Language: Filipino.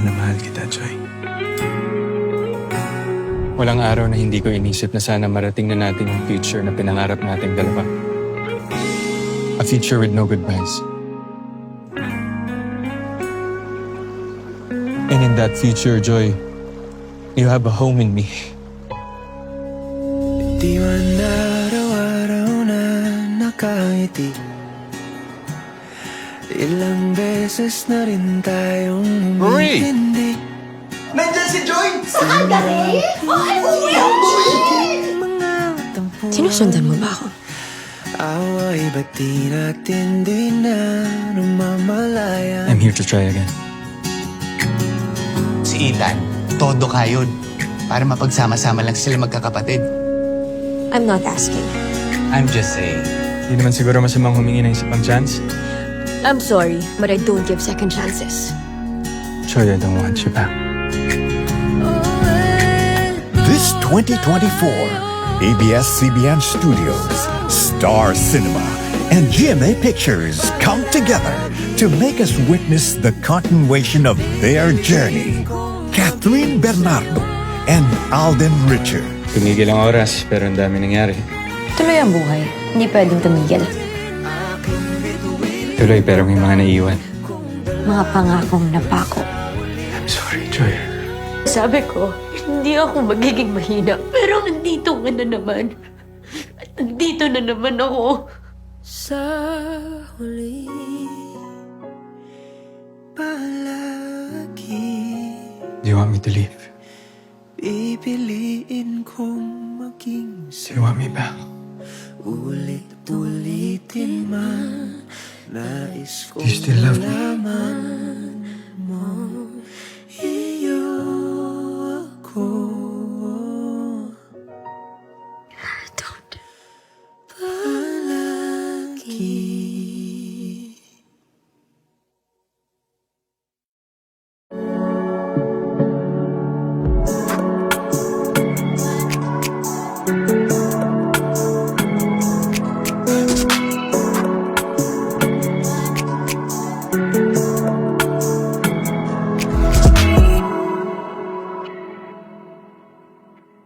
na mahal kita, Joy. Walang araw na hindi ko inisip na sana marating na natin yung future na pinangarap nating dalawa. A future with no goodbyes. And in that future, Joy, you have a home in me. Di man araw-araw na nakangiti, ilang beses na rin tayong umintindi. Nandyan si Joy! Saan gabi? Ay, uwi ako! Mga tampuan, Sinusundan mo ba ako? away ba't di natin di na namamalayan? I'm here to try again. Si Ethan, todo kayod. Para mapagsama-sama lang sila magkakapatid. I'm not asking. I'm just saying. Hindi naman siguro masamang humingi ng isa pang chance. I'm sorry, but I don't give second chances. Joy, I don't want you back. This 2024, ABS-CBN Studios, Star Cinema, and GMA Pictures come together to make us witness the continuation of their journey. Catherine Bernardo and Alden Richard. Tumigil ang oras, pero ang dami nangyari. Tuloy ang buhay. Hindi pwedeng tumigil. Tuloy, pero may mga naiwan. Mga pangakong napako. I'm sorry, Joy. Sabi ko, hindi ako magiging mahina. Pero nandito ka na naman. At nandito na naman ako. Sa huli, Palagi Do you want me to leave? pipiliin kong maging Do you want me back? ulit-ulitin man. Nais ko Do you still love me? malaman mo, iyo ako. don't. Palagi